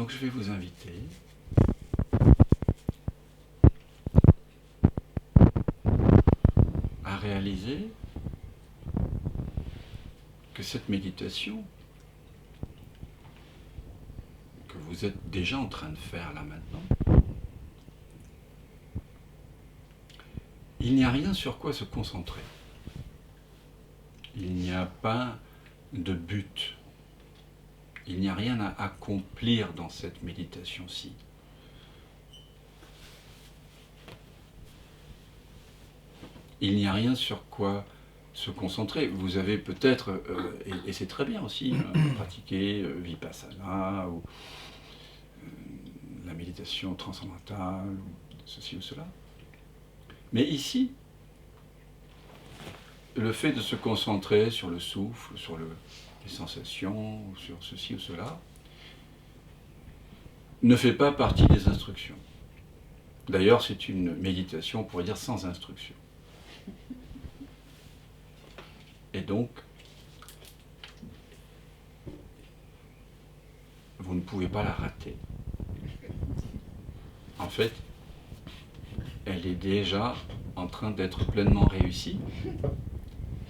donc je vais vous inviter à réaliser que cette méditation que vous êtes déjà en train de faire là maintenant, il n'y a rien sur quoi se concentrer. Il n'y a pas de but. Il n'y a rien à accomplir dans cette méditation-ci. Il n'y a rien sur quoi se concentrer. Vous avez peut-être, et c'est très bien aussi, pratiquer Vipassana ou la méditation transcendantale, ou ceci ou cela. Mais ici, le fait de se concentrer sur le souffle, sur les sensations, sur ceci ou cela, ne fait pas partie des instructions. D'ailleurs, c'est une méditation, on pourrait dire, sans instruction. Et donc, vous ne pouvez pas la rater. En fait, elle est déjà en train d'être pleinement réussie,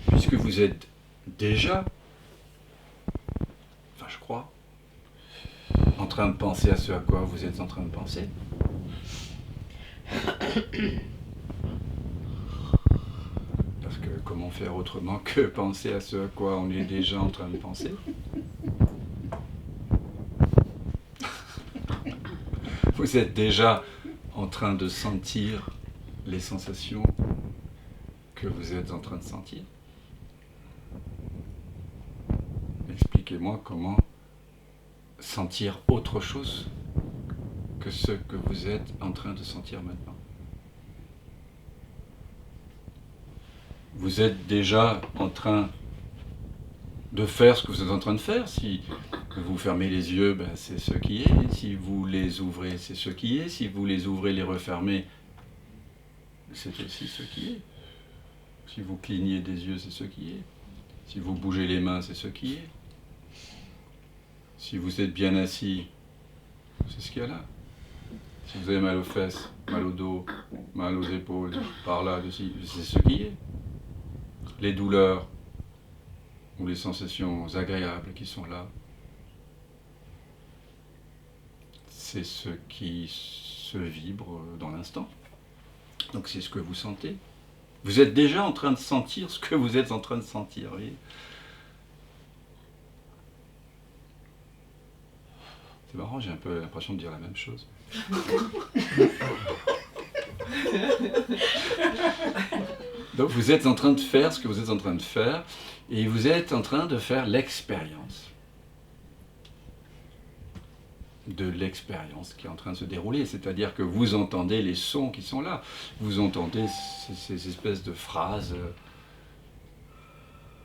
puisque vous êtes déjà, enfin je crois, en train de penser à ce à quoi vous êtes en train de penser. Parce que comment faire autrement que penser à ce à quoi on est déjà en train de penser? Vous êtes déjà en train de sentir les sensations que vous êtes en train de sentir. Expliquez-moi comment sentir autre chose que ce que vous êtes en train de sentir maintenant. Vous êtes déjà en train de faire ce que vous êtes en train de faire. Si vous fermez les yeux, ben c'est ce qui est. Si vous les ouvrez, c'est ce qui est. Si vous les ouvrez, les refermez, c'est aussi ce qui est. Si vous clignez des yeux, c'est ce qui est. Si vous bougez les mains, c'est ce qui est. Si vous êtes bien assis, c'est ce qu'il y a là. Si vous avez mal aux fesses, mal au dos, mal aux épaules, par là, dessus, c'est ce qui est. Les douleurs ou les sensations agréables qui sont là, c'est ce qui se vibre dans l'instant. Donc c'est ce que vous sentez. Vous êtes déjà en train de sentir ce que vous êtes en train de sentir, voyez. C'est marrant, j'ai un peu l'impression de dire la même chose. Donc vous êtes en train de faire ce que vous êtes en train de faire, et vous êtes en train de faire l'expérience. De l'expérience qui est en train de se dérouler, c'est-à-dire que vous entendez les sons qui sont là, vous entendez ces espèces de phrases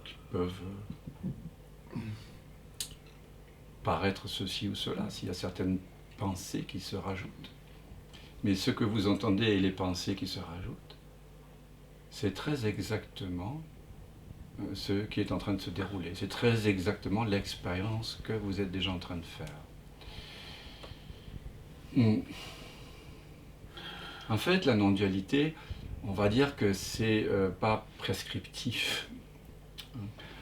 qui peuvent paraître ceci ou cela, s'il y a certaines pensées qui se rajoutent. Mais ce que vous entendez et les pensées qui se rajoutent, c'est très exactement ce qui est en train de se dérouler. C'est très exactement l'expérience que vous êtes déjà en train de faire. En fait, la non-dualité, on va dire que c'est pas prescriptif.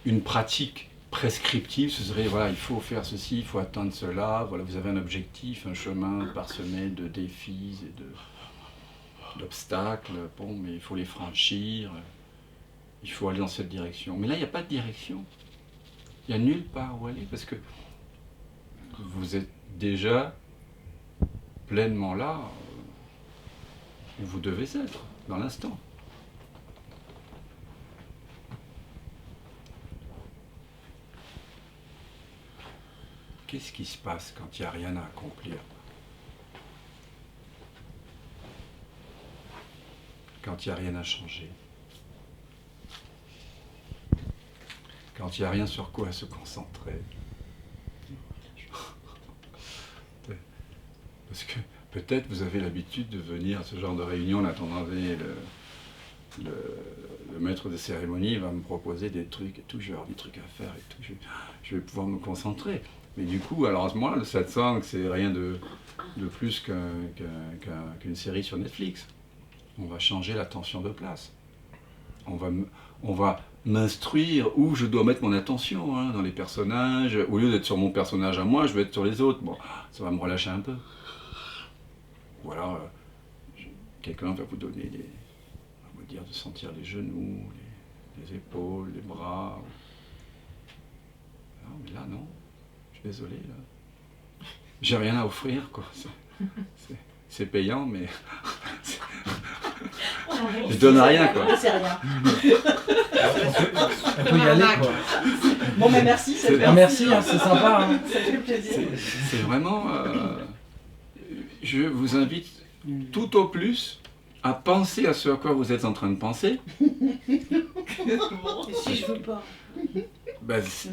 Une pratique prescriptive, ce serait, voilà, il faut faire ceci, il faut atteindre cela, voilà, vous avez un objectif, un chemin parsemé de défis et d'obstacles, bon, mais il faut les franchir, il faut aller dans cette direction. Mais là, il n'y a pas de direction. Il n'y a nulle part où aller, parce que vous êtes déjà pleinement là où vous devez être, dans l'instant. Qu'est-ce qui se passe quand il n'y a rien à accomplir? Quand il n'y a rien à changer? Quand il n'y a rien sur quoi se concentrer? Parce que peut-être vous avez l'habitude de venir à ce genre de réunion, là, attendez le maître de cérémonie va me proposer des trucs et tout, je vais avoir des trucs à faire et tout, je vais pouvoir me concentrer. Mais du coup, alors moi, le satsang, c'est rien de plus qu'une série sur Netflix. On va changer l'attention de place. On va m'instruire où je dois mettre mon attention dans les personnages. Au lieu d'être sur mon personnage à moi, je vais être sur les autres. Bon, ça va me relâcher un peu. Ou alors, quelqu'un va vous donner va vous dire de sentir les genoux, les épaules, les bras. Non, mais là, non. Je suis désolé, là. J'ai rien à offrir, quoi. C'est payant, mais... je donne rien, quoi. C'est rien. On peut y aller, quoi. Bon, mais merci. Merci, c'est sympa. Hein. Ça fait plaisir. C'est vraiment... je vous invite tout au plus à penser à ce à quoi vous êtes en train de penser. Et si je veux pas?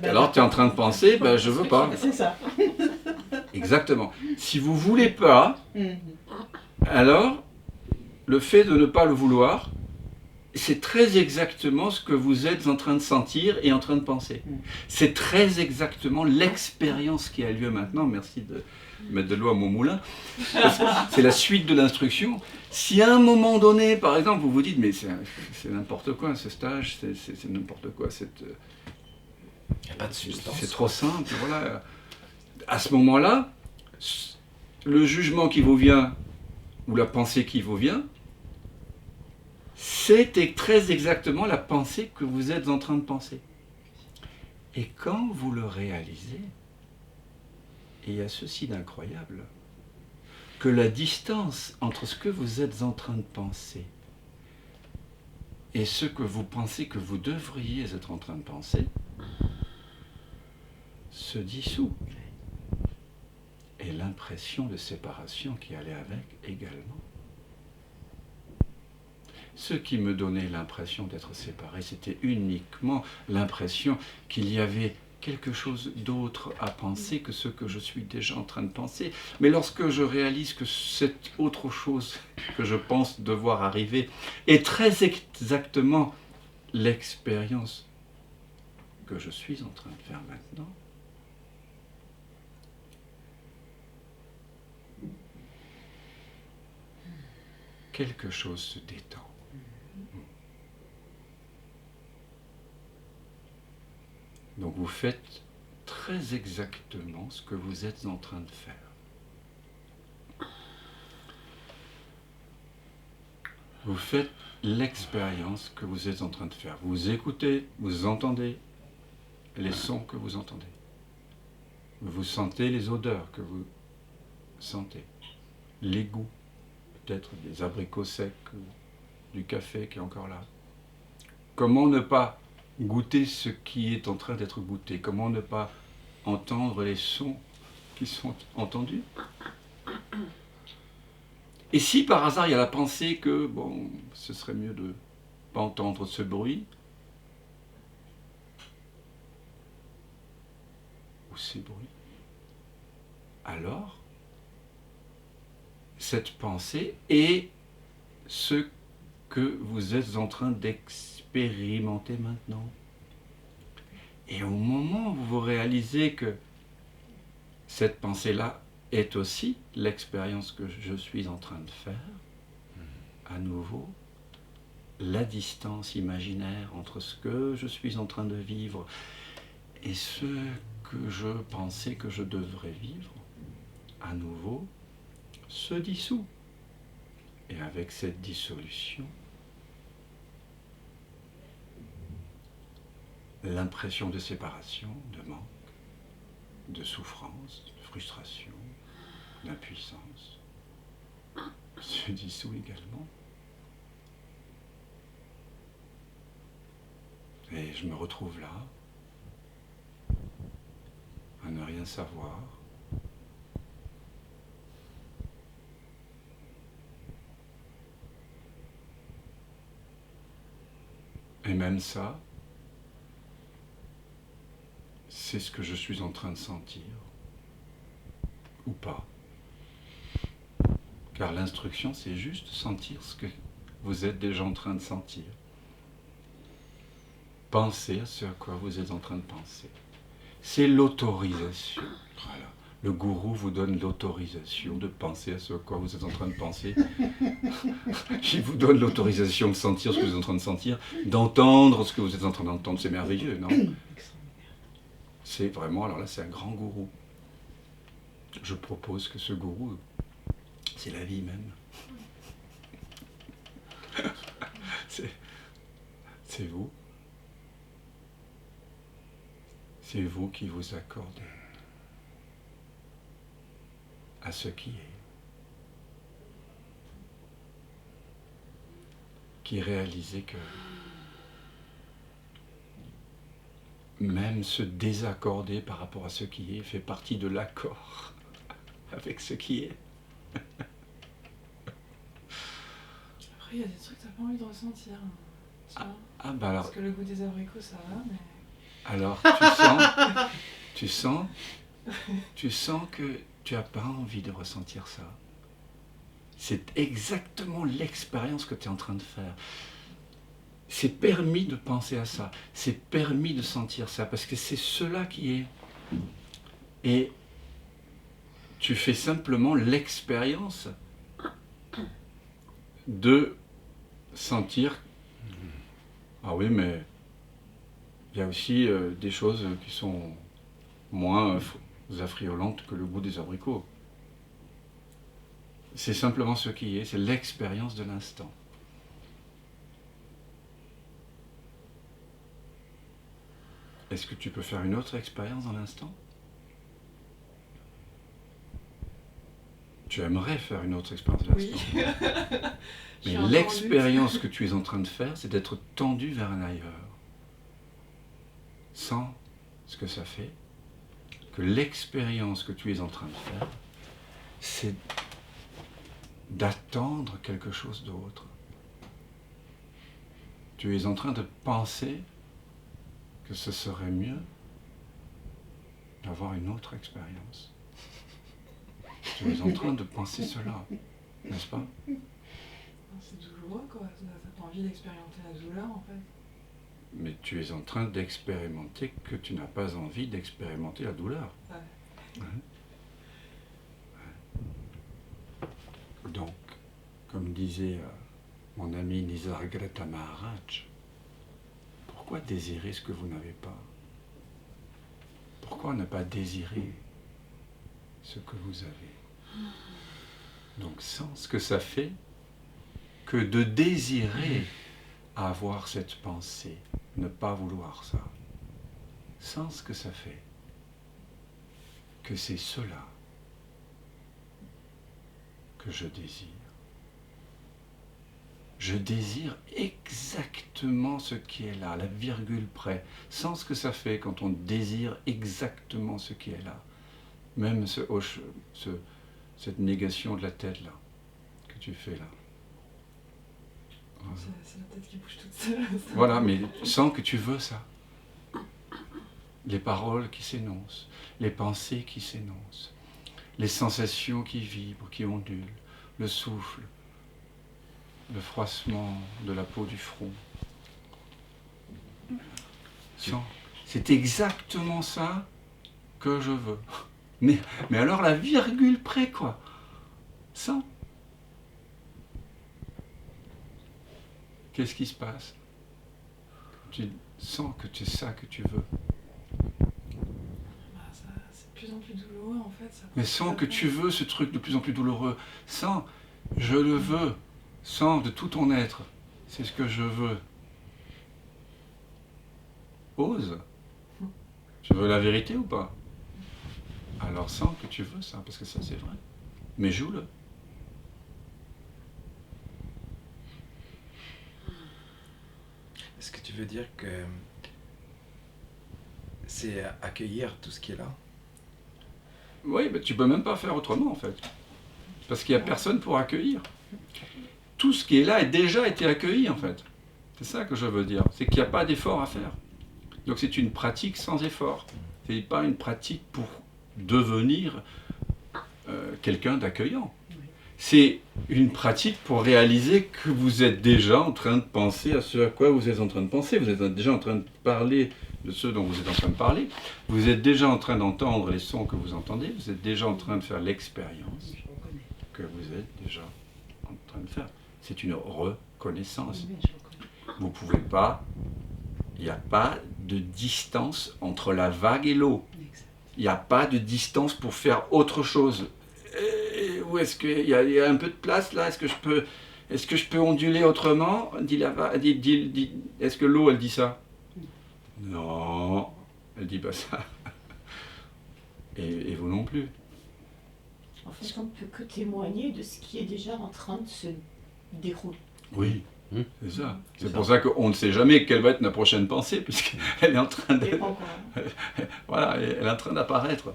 Alors tu es en train de penser, je veux pas. C'est ça. Exactement. Si vous voulez pas, alors le fait de ne pas le vouloir, c'est très exactement ce que vous êtes en train de sentir et en train de penser. C'est très exactement l'expérience qui a lieu maintenant. Merci de mettre de l'eau à mon moulin. C'est la suite de l'instruction. Si à un moment donné, par exemple, vous vous dites, mais c'est n'importe quoi ce stage, c'est n'importe quoi cette... Il n'y a pas de substance. C'est trop simple, voilà. À ce moment-là, le jugement qui vous vient, ou la pensée qui vous vient, c'est très exactement la pensée que vous êtes en train de penser. Et quand vous le réalisez, il y a ceci d'incroyable, que la distance entre ce que vous êtes en train de penser et ce que vous pensez que vous devriez être en train de penser se dissout. Et l'impression de séparation qui allait avec également. Ce qui me donnait l'impression d'être séparé, c'était uniquement l'impression qu'il y avait quelque chose d'autre à penser que ce que je suis déjà en train de penser. Mais lorsque je réalise que cette autre chose que je pense devoir arriver est très exactement l'expérience que je suis en train de faire maintenant, quelque chose se détend. Donc vous faites très exactement ce que vous êtes en train de faire. Vous faites l'expérience que vous êtes en train de faire. Vous écoutez, vous entendez les sons que vous entendez. Vous sentez les odeurs que vous sentez. Les goûts, peut-être des abricots secs, du café qui est encore là. Comment ne pas goûter ce qui est en train d'être goûté? Comment ne pas entendre les sons qui sont entendus? Et si par hasard il y a la pensée que, bon, ce serait mieux de ne pas entendre ce bruit, ou ces bruits, alors, cette pensée est ce que vous êtes en train d'expérimenter maintenant. Et au moment où vous réalisez que cette pensée-là est aussi l'expérience que je suis en train de faire, à nouveau, la distance imaginaire entre ce que je suis en train de vivre et ce que je pensais que je devrais vivre, à nouveau, se dissout. Et avec cette dissolution, l'impression de séparation, de manque, de souffrance, de frustration, d'impuissance se dissout également. Et je me retrouve là, à ne rien savoir, et même ça, c'est ce que je suis en train de sentir, ou pas. Car l'instruction, c'est juste sentir ce que vous êtes déjà en train de sentir. Pensez à ce à quoi vous êtes en train de penser. C'est l'autorisation. Voilà. Le gourou vous donne l'autorisation de penser à ce à quoi vous êtes en train de penser. Il vous donne l'autorisation de sentir ce que vous êtes en train de sentir, d'entendre ce que vous êtes en train d'entendre. C'est merveilleux, non? C'est vraiment, alors là, c'est un grand gourou. Je propose que ce gourou, c'est la vie même. C'est vous. C'est vous qui vous accordez à ce qui est. Qui réalisez que même se désaccorder par rapport à ce qui est fait partie de l'accord avec ce qui est. Après, il y a des trucs que t'as pas envie de ressentir. Tu vois Bah alors, parce que le goût des abricots, ça va, mais... alors tu sens que tu n'as pas envie de ressentir ça. C'est exactement l'expérience que tu es en train de faire. C'est permis de penser à ça, c'est permis de sentir ça, parce que c'est cela qui est. Et tu fais simplement l'expérience de sentir, ah oui, mais il y a aussi des choses qui sont moins affriolantes que le goût des abricots. C'est simplement ce qui est, c'est l'expérience de l'instant. Est-ce que tu peux faire une autre expérience dans l'instant? Tu aimerais faire une autre expérience de l'instant. Oui. Mais l'expérience que tu es en train de faire, c'est d'être tendu vers un ailleurs. Sans ce que ça fait, que l'expérience que tu es en train de faire, c'est d'attendre quelque chose d'autre. Tu es en train de penser que ce serait mieux d'avoir une autre expérience. Tu es en train de penser cela, n'est-ce pas? C'est douloureux, quoi. T'as pas envie d'expérimenter la douleur, en fait. Mais tu es en train d'expérimenter que tu n'as pas envie d'expérimenter la douleur. Ouais. Ouais. Donc, comme disait mon ami Nisargadatta Maharaj, pourquoi désirer ce que vous n'avez pas? Pourquoi ne pas désirer ce que vous avez? Donc, sans ce que ça fait que de désirer avoir cette pensée, ne pas vouloir ça, sans ce que ça fait que c'est cela que je désire. Je désire exactement ce qui est là, la virgule près, sans ce que ça fait quand on désire exactement ce qui est là. Même cette négation de la tête là, que tu fais là. C'est la tête qui bouge toute seule. Voilà, mais sans que tu veux ça. Les paroles qui s'énoncent, les pensées qui s'énoncent, les sensations qui vibrent, qui ondulent, le souffle, le froissement de la peau du front. C'est exactement ça que je veux. Mais alors la virgule près, quoi. Sans. Qu'est-ce qui se passe? Tu sens que c'est ça que tu veux. C'est de plus en plus douloureux, en fait. Mais sans que tu veux ce truc de plus en plus douloureux. Sans, je le veux. Sans de tout ton être. C'est ce que je veux. Ose. Tu veux la vérité ou pas? Alors sens que tu veux ça, parce que ça c'est vrai. Mais joue-le. Est-ce que tu veux dire que c'est accueillir tout ce qui est là? Oui, mais tu peux même pas faire autrement en fait. Parce qu'il n'y a personne pour accueillir. Tout ce qui est là a déjà été accueilli en fait. C'est ça que je veux dire. C'est qu'il n'y a pas d'effort à faire. Donc c'est une pratique sans effort. C'est pas une pratique pour devenir quelqu'un d'accueillant. c'est une pratique pour réaliser que vous êtes déjà en train de penser à ce à quoi vous êtes en train de penser. Vous êtes déjà en train de parler de ce dont vous êtes en train de parler. Vous êtes déjà en train d'entendre les sons que vous entendez. Vous êtes déjà en train de faire l'expérience Je reconnais. que vous êtes déjà en train de faire. C'est une reconnaissance. Oui, je reconnais. Vous pouvez pas, il n'y a pas de distance entre la vague et l'eau. Exact. Il n'y a pas de distance pour faire autre chose. Où est-ce qu'il y a un peu de place là? Est-ce que je peux onduler autrement? Est-ce que l'eau, elle dit ça? Non, elle dit pas ça. Et vous non plus. En fait, on ne peut que témoigner de ce qui est déjà en train de se dérouler. Oui, c'est ça. C'est C'est ça. pour ça qu'on ne sait jamais quelle va être notre prochaine pensée, puisqu'elle est en train de... Et pas encore. Voilà, elle est en train d'apparaître.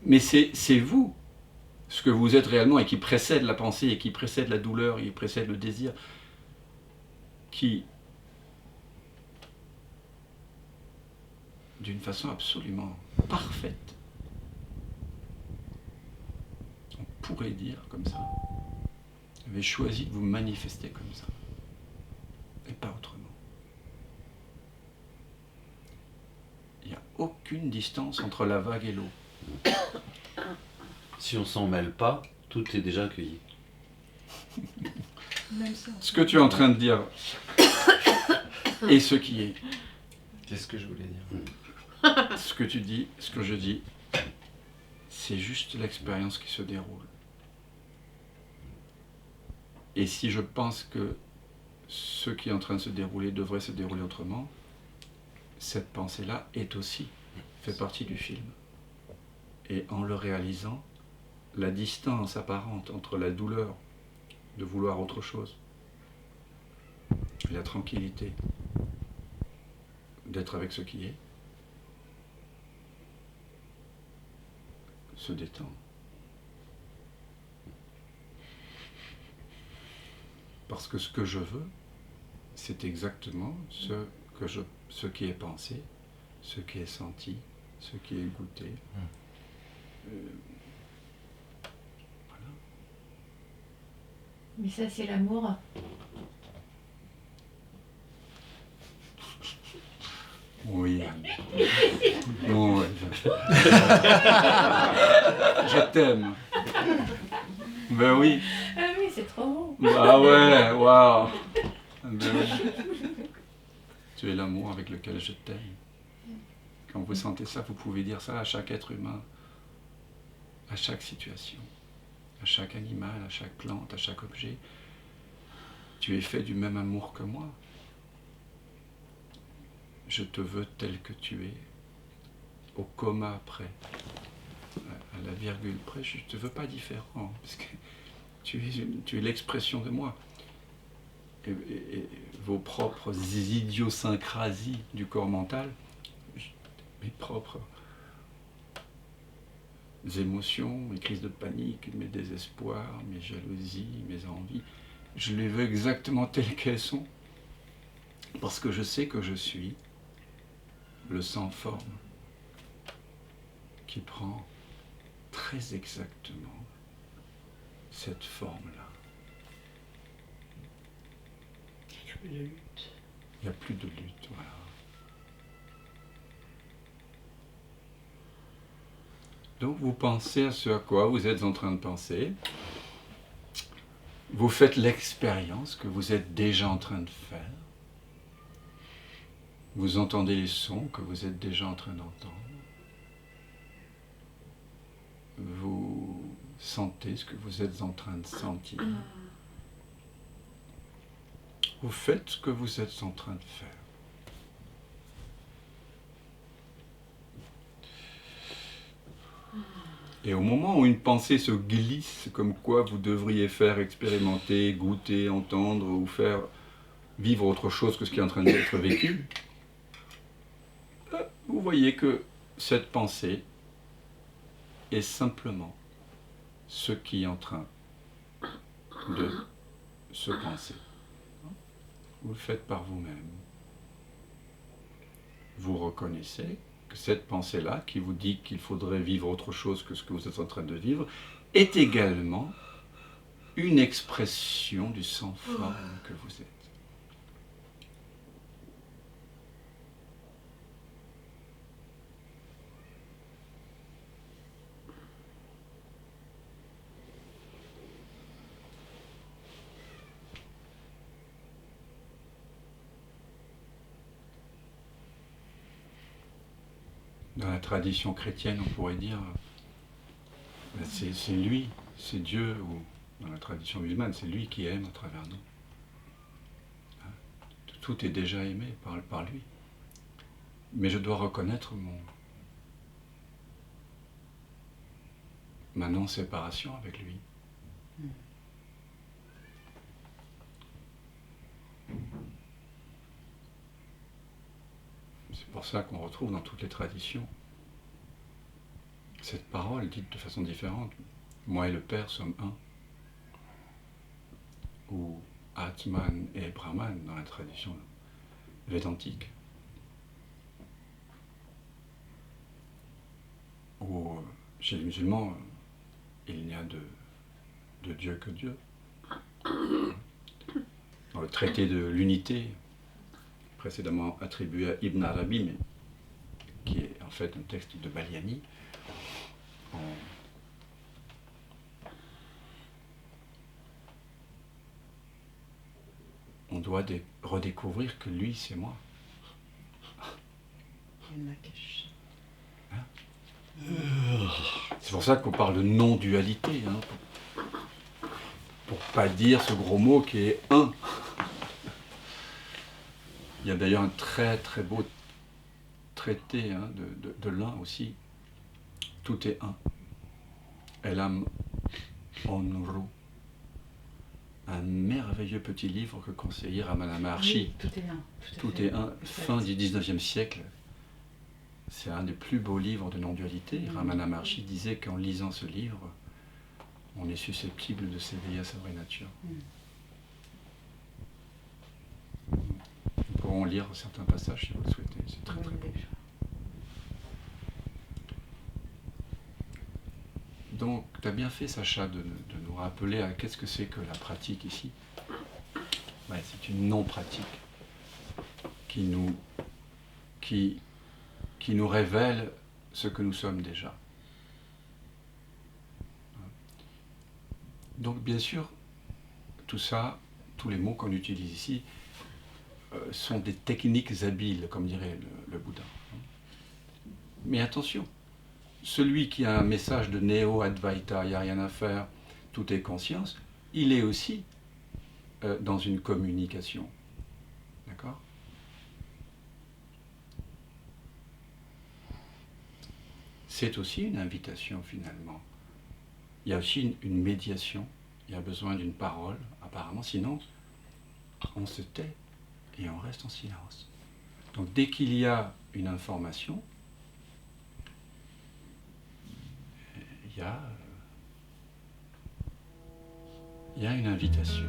Mais c'est vous, ce que vous êtes réellement, et qui précède la pensée, et qui précède la douleur, et qui précède le désir, qui, d'une façon absolument parfaite, on pourrait dire comme ça, avez choisi de vous manifester comme ça, et pas autrement. Il n'y a aucune distance entre la vague et l'eau. Si on s'en mêle pas, tout est déjà accueilli. Même ça. Ce que tu es en train de dire est ce qui est. C'est ce que je voulais dire. Ce que tu dis, ce que je dis, c'est juste l'expérience qui se déroule. Et si je pense que ce qui est en train de se dérouler devrait se dérouler autrement, cette pensée-là est aussi, fait partie du film. Et en le réalisant, la distance apparente entre la douleur de vouloir autre chose et la tranquillité d'être avec ce qui est se détend. Parce que ce que je veux, c'est exactement ce qui est pensé, ce qui est senti, ce qui est goûté. Voilà. Mais ça, c'est l'amour. Oui. Bon, ouais, je t'aime. Ben oui. Ah oui, c'est trop bon. Bah ouais, waouh. Ben oui. Tu es l'amour avec lequel je t'aime. Quand vous sentez ça, vous pouvez dire ça à chaque être humain, à chaque situation, à chaque animal, à chaque plante, à chaque objet. Tu es fait du même amour que moi. Je te veux tel que tu es, au comma près, à la virgule près, je ne te veux pas différent, parce que tu es l'expression de moi. Et vos propres idiosyncrasies du corps mental, mes propres émotions, mes crises de panique, mes désespoirs, mes jalousies, mes envies, je les veux exactement telles qu'elles sont, parce que je sais que je suis le sans forme qui prend très exactement cette forme-là. Il n'y a plus de lutte. Il n'y a plus de lutte, voilà. Donc vous pensez à ce à quoi vous êtes en train de penser. Vous faites l'expérience que vous êtes déjà en train de faire. Vous entendez les sons que vous êtes déjà en train d'entendre. Vous sentez ce que vous êtes en train de sentir. Vous faites ce que vous êtes en train de faire. Et au moment où une pensée se glisse, comme quoi vous devriez faire expérimenter, goûter, entendre ou faire vivre autre chose que ce qui est en train d'être vécu, vous voyez que cette pensée est simplement ce qui est en train de se penser. Vous le faites par vous-même. Vous reconnaissez que cette pensée-là, qui vous dit qu'il faudrait vivre autre chose que ce que vous êtes en train de vivre, est également une expression du sans-forme que vous êtes. Dans la tradition chrétienne, on pourrait dire, c'est lui, c'est Dieu, ou dans la tradition musulmane, c'est lui qui aime à travers nous. Hein? Tout est déjà aimé par lui. Mais je dois reconnaître ma non-séparation avec lui. C'est pour ça qu'on retrouve dans toutes les traditions cette parole dite de façon différente. Moi et le Père sommes un. Ou Atman et Brahman dans la tradition védantique. Ou chez les musulmans, il n'y a de Dieu que Dieu. Dans le traité de l'unité, précédemment attribué à Ibn Arabi, mais qui est en fait un texte de Baliani, on doit redécouvrir que lui, c'est moi. Hein? C'est pour ça qu'on parle de non-dualité, hein, pour pas dire ce gros mot qui est un. Il y a d'ailleurs un très très beau traité hein, de l'un aussi. Tout est un. Elam Onru. Un merveilleux petit livre que conseillait Ramana Maharshi. Oui, tout est un. Tout est un. Fin du 19e siècle. C'est un des plus beaux livres de non-dualité. Ramana Maharshi disait qu'en lisant ce livre, on est susceptible de s'éveiller à sa vraie nature. Nous pourrons lire certains passages si vous le souhaitez. C'est très très beau. Donc, tu as bien fait, Sacha, de nous rappeler à qu'est-ce que c'est que la pratique ici. Ouais, c'est une non-pratique qui nous révèle ce que nous sommes déjà. Donc, bien sûr, tout ça, tous les mots qu'on utilise ici, sont des techniques habiles, comme dirait le Bouddha. Mais attention, celui qui a un message de néo-advaita, il n'y a rien à faire, tout est conscience, il est aussi dans une communication. D'accord ? C'est aussi une invitation finalement. Il y a aussi une médiation, il y a besoin d'une parole, apparemment, sinon on se tait et on reste en silence. Donc dès qu'il y a une information, il y a une invitation.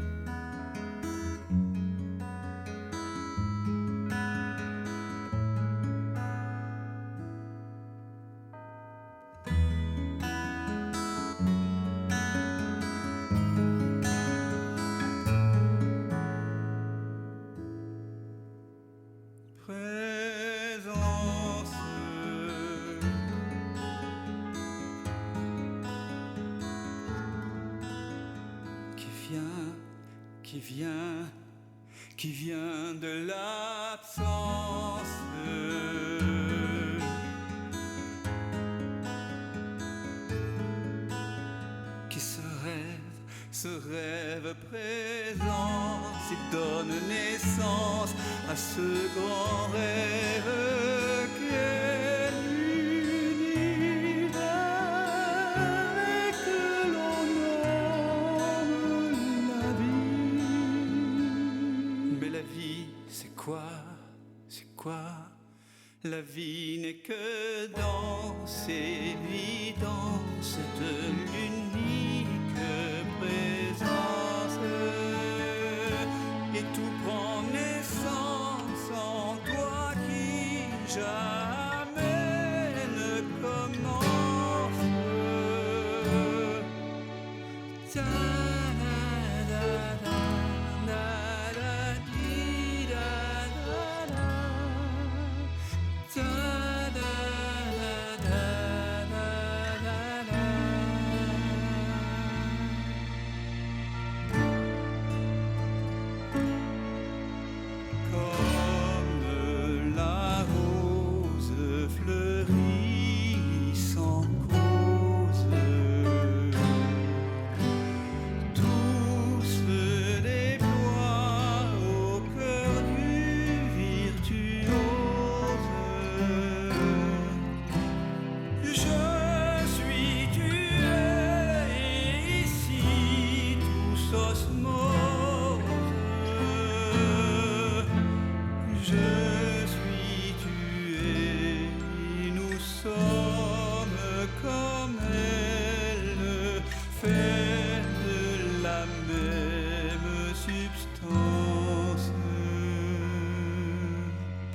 Qui vient de l'absence, qui se rêve présent, s'il donne naissance à ce grand rêve qu'est l'univers et que l'on nomme la vie. Mais la vie, c'est quoi? C'est quoi? La vie n'est que danse, évidence de l'unique présence. Et tout prend naissance en toi qui jamais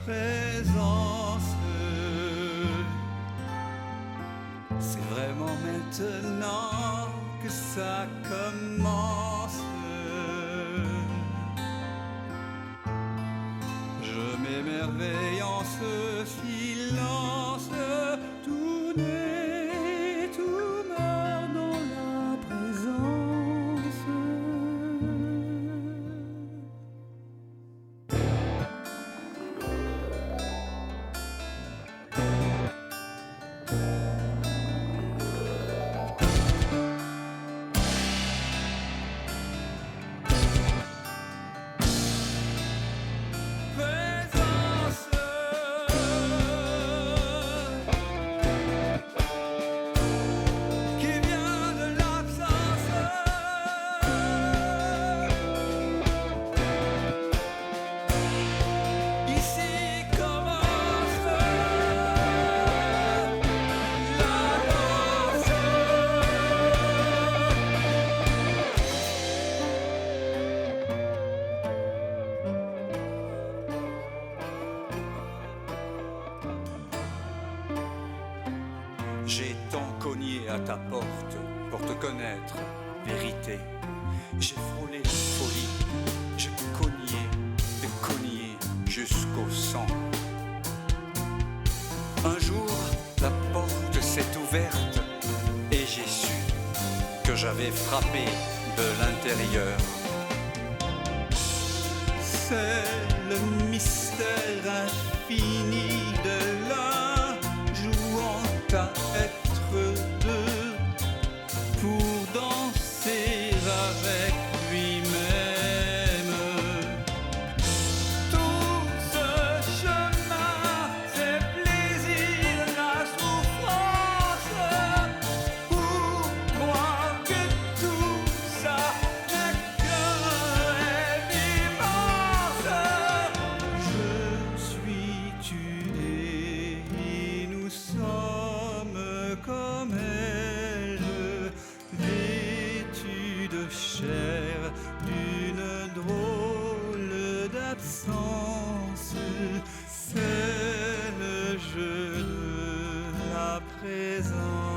présence. C'est vraiment maintenant que ça commence. Je m'émerveille en ce silence. Tout naît, tout meurt dans la présence. Présence qui vient de l'absence. Ici commence la danse. J'ai tant cogné à ta porte pour te connaître, vérité. J'ai frôlé folie, j'ai cogné jusqu'au sang. Un jour, la porte s'est ouverte et j'ai su que j'avais frappé de l'intérieur. C'est le mystère infini de l'un jouant à être deux pour danser avec lui-même. Tout ce chemin, c'est plaisir, la souffrance. Pour moi que tout ça n'est qu'un rêve immense. Je suis tué et nous sommes comme elle, vêtus de chair d'une drôle d'absence. C'est le jeu de la présence.